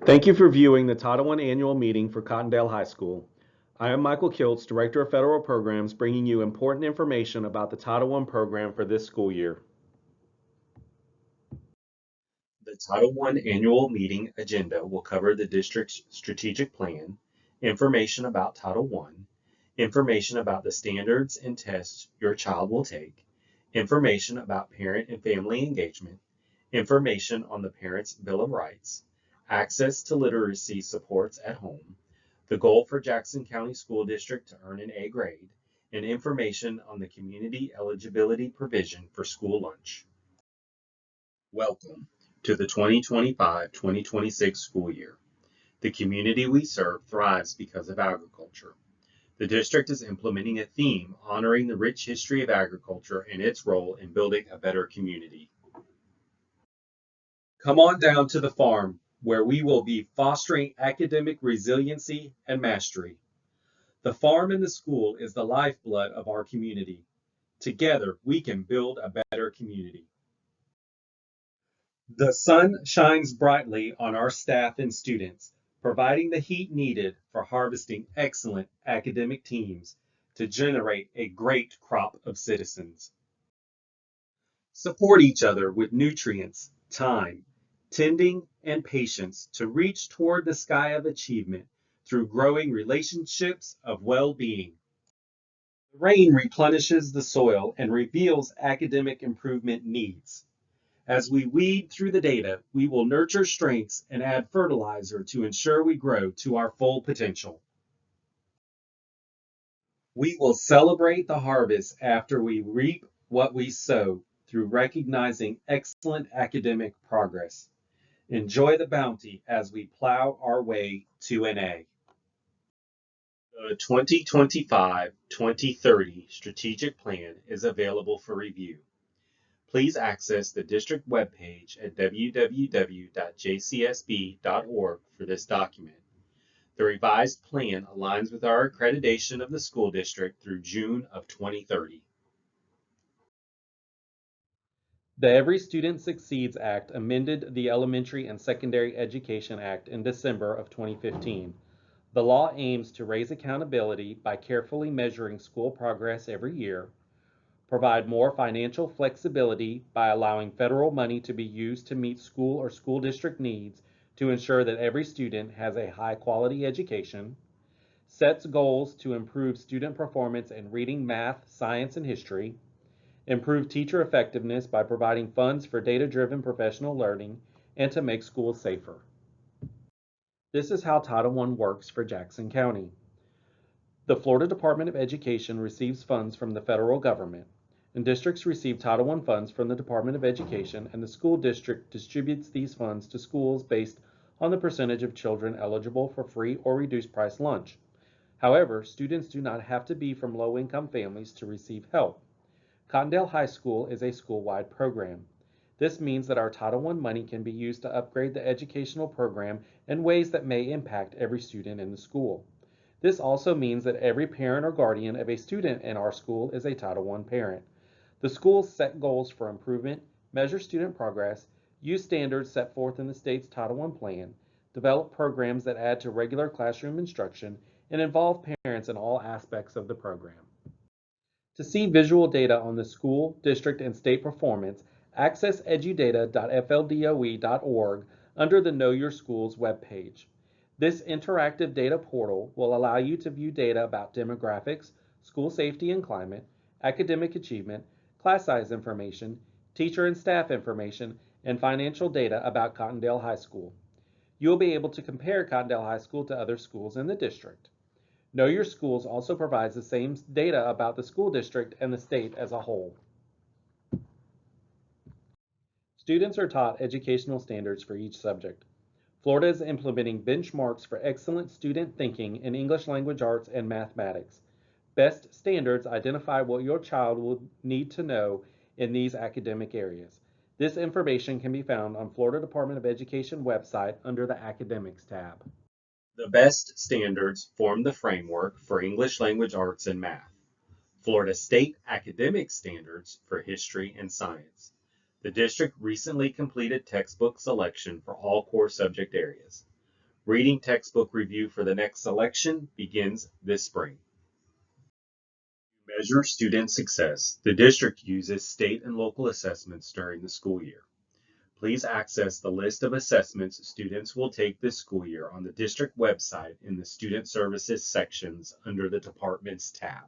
Thank you for viewing the Title I Annual Meeting for Cottondale High School. I am Michael Kiltz, Director of Federal Programs, bringing you important information about the Title I program for this school year. The Title I Annual Meeting agenda will cover the district's strategic plan, information about Title I, information about the standards and tests your child will take, information about parent and family engagement, information on the Parents' Bill of Rights, access to literacy supports at home, the goal for Jackson County School District to earn an A grade, and information on the community eligibility provision for school lunch. Welcome to the 2025-2026 school year. The community we serve thrives because of agriculture. The district is implementing a theme honoring the rich history of agriculture and its role in building a better community. Come on down to the farm, where we will be fostering academic resiliency and mastery. The farm and the school is the lifeblood of our community. Together, we can build a better community. The sun shines brightly on our staff and students, providing the heat needed for harvesting excellent academic teams to generate a great crop of citizens. Support each other with nutrients, time, tending, and patience to reach toward the sky of achievement through growing relationships of well-being. The rain replenishes the soil and reveals academic improvement needs. As we weed through the data, we will nurture strengths and add fertilizer to ensure we grow to our full potential. We will celebrate the harvest after we reap what we sow through recognizing excellent academic progress. Enjoy the bounty as we plow our way to an A. The 2025-2030 strategic plan is available for review. Please access the district webpage at www.jcsb.org for this document. The revised plan aligns with our accreditation of the school district through June of 2030. The Every Student Succeeds Act amended the Elementary and Secondary Education Act in December of 2015. The law aims to raise accountability by carefully measuring school progress every year, provide more financial flexibility by allowing federal money to be used to meet school or school district needs to ensure that every student has a high-quality education, sets goals to improve student performance in reading, math, science, and history, improve teacher effectiveness by providing funds for data-driven professional learning, and to make schools safer. This is how Title I works for Jackson County. The Florida Department of Education receives funds from the federal government, and districts receive Title I funds from the Department of Education, and the school district distributes these funds to schools based on the percentage of children eligible for free or reduced price lunch. However, students do not have to be from low-income families to receive help. Cottondale High School is a school-wide program. This means that our Title I money can be used to upgrade the educational program in ways that may impact every student in the school. This also means that every parent or guardian of a student in our school is a Title I parent. The schools set goals for improvement, measure student progress, use standards set forth in the state's Title I plan, develop programs that add to regular classroom instruction, and involve parents in all aspects of the program. To see visual data on the school, district, and state performance, access edudata.fldoe.org under the Know Your Schools webpage. This interactive data portal will allow you to view data about demographics, school safety and climate, academic achievement, class size information, teacher and staff information, and financial data about Cottondale High School. You will be able to compare Cottondale High School to other schools in the district. Know Your Schools also provides the same data about the school district and the state as a whole. Students are taught educational standards for each subject. Florida is implementing benchmarks for excellent student thinking in English language arts and mathematics. Best standards identify what your child will need to know in these academic areas. This information can be found on Florida Department of Education website under the Academics tab. The best standards form the framework for English language arts and math. Florida State academic standards for history and science. The district recently completed textbook selection for all core subject areas. Reading textbook review for the next selection begins this spring. To measure student success, the district uses state and local assessments during the school year. Please access the list of assessments students will take this school year on the district website in the Student Services sections under the Departments tab.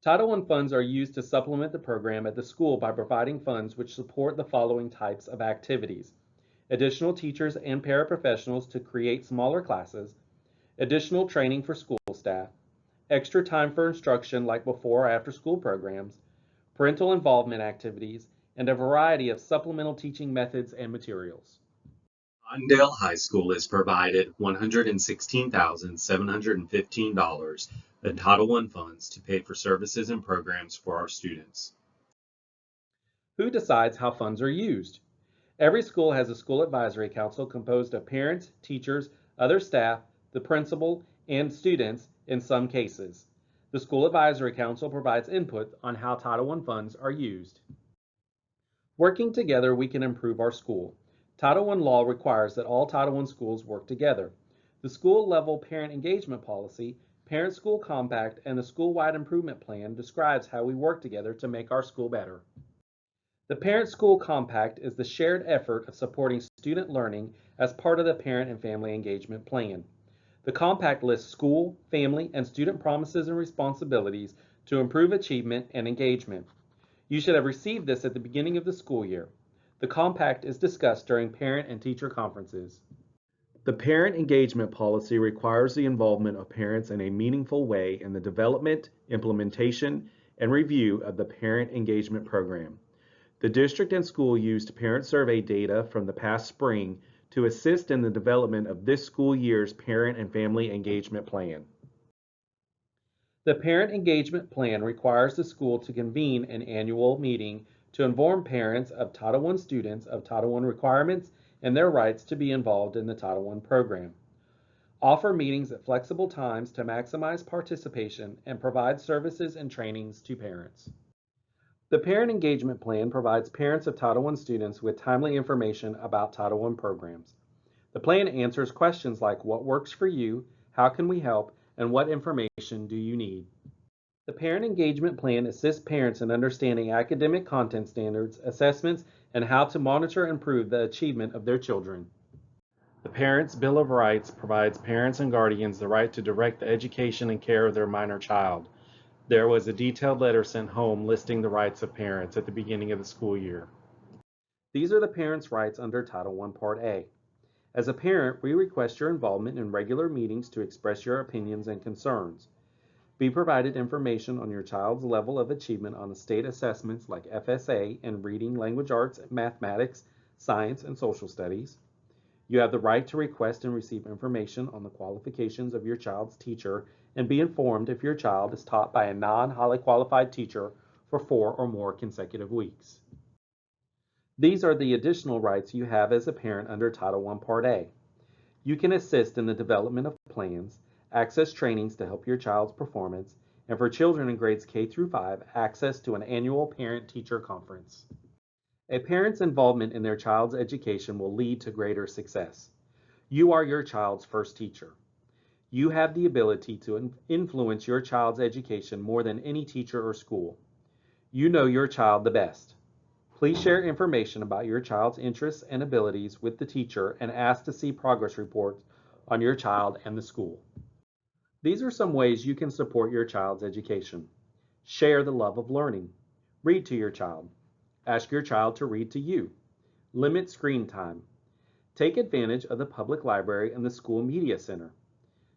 Title I funds are used to supplement the program at the school by providing funds which support the following types of activities: additional teachers and paraprofessionals to create smaller classes, additional training for school staff, extra time for instruction like before or after school programs, parental involvement activities, and a variety of supplemental teaching methods and materials. Cottondale High School is provided $116,715 in Title I funds to pay for services and programs for our students. Who decides how funds are used? Every school has a school advisory council composed of parents, teachers, other staff, the principal, and students in some cases. The school advisory council provides input on how Title I funds are used. Working together, we can improve our school. Title I law requires that all Title I schools work together. The school-level parent engagement policy, parent-school compact, and the school-wide improvement plan describes how we work together to make our school better. The Parent-School Compact is the shared effort of supporting student learning as part of the Parent and Family Engagement Plan. The Compact lists school, family, and student promises and responsibilities to improve achievement and engagement. You should have received this at the beginning of the school year. The Compact is discussed during parent and teacher conferences. The Parent Engagement Policy requires the involvement of parents in a meaningful way in the development, implementation, and review of the Parent Engagement Program. The district and school used parent survey data from the past spring to assist in the development of this school year's Parent and Family Engagement Plan. The Parent Engagement Plan requires the school to convene an annual meeting to inform parents of Title I students of Title I requirements and their rights to be involved in the Title I program. Offer meetings at flexible times to maximize participation and provide services and trainings to parents. The Parent Engagement Plan provides parents of Title I students with timely information about Title I programs. The plan answers questions like what works for you, how can we help, and what information do you need? The Parent Engagement Plan assists parents in understanding academic content standards, assessments, and how to monitor and improve the achievement of their children. The Parents' Bill of Rights provides parents and guardians the right to direct the education and care of their minor child. There was a detailed letter sent home listing the rights of parents at the beginning of the school year. These are the parents' rights under Title I Part A. As a parent, we request your involvement in regular meetings to express your opinions and concerns. Be provided information on your child's level of achievement on the state assessments like FSA in reading, language arts, mathematics, science, and social studies. You have the right to request and receive information on the qualifications of your child's teacher and be informed if your child is taught by a non-highly qualified teacher for 4 or more consecutive weeks. These are the additional rights you have as a parent under Title I Part A. You can assist in the development of plans, access trainings to help your child's performance, and for children in grades K through 5, access to an annual parent-teacher conference. A parent's involvement in their child's education will lead to greater success. You are your child's first teacher. You have the ability to influence your child's education more than any teacher or school. You know your child the best. Please share information about your child's interests and abilities with the teacher and ask to see progress reports on your child and the school. These are some ways you can support your child's education. Share the love of learning. Read to your child. Ask your child to read to you. Limit screen time. Take advantage of the public library and the school media center.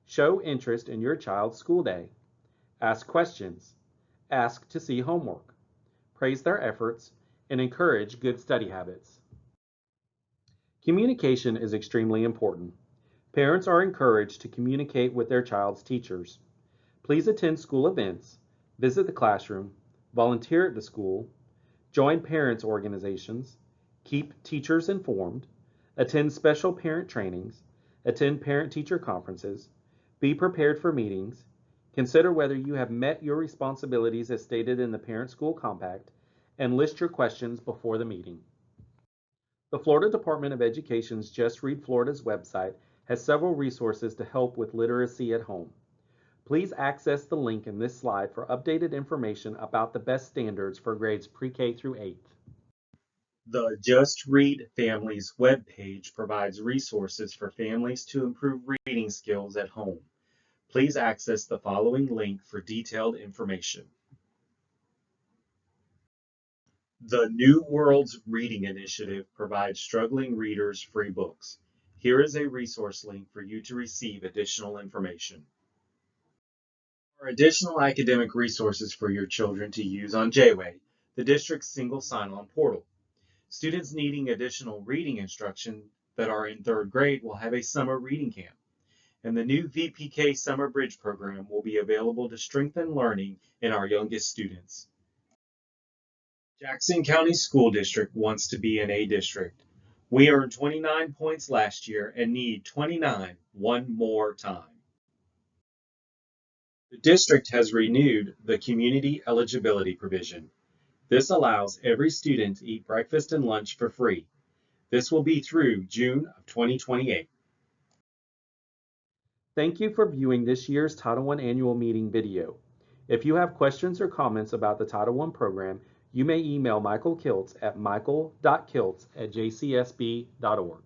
Show interest in your child's school day. Ask questions. Ask to see homework. Praise their efforts and encourage good study habits. Communication is extremely important. Parents are encouraged to communicate with their child's teachers. Please attend school events, visit the classroom, volunteer at the school, join parents' organizations, keep teachers informed, attend special parent trainings, attend parent-teacher conferences, be prepared for meetings, consider whether you have met your responsibilities as stated in the Parent-School Compact, and list your questions before the meeting. The Florida Department of Education's Just Read Florida's website has several resources to help with literacy at home. Please access the link in this slide for updated information about the best standards for grades pre-K through 8th. The Just Read Families webpage provides resources for families to improve reading skills at home. Please access the following link for detailed information. The New Worlds Reading Initiative provides struggling readers free books. Here is a resource link for you to receive additional information. For additional academic resources for your children to use on J-Way, the district's single sign-on portal. Students needing additional reading instruction that are in 3rd grade will have a summer reading camp, and the new VPK Summer Bridge program will be available to strengthen learning in our youngest students. Jackson County School District wants to be an A district. We earned 29 points last year and need 29 one more time. The district has renewed the community eligibility provision. This allows every student to eat breakfast and lunch for free. This will be through June of 2028. Thank you for viewing this year's Title I annual meeting video. If you have questions or comments about the Title I program, you may email Michael Kiltz at michael.kiltz@jcsb.org.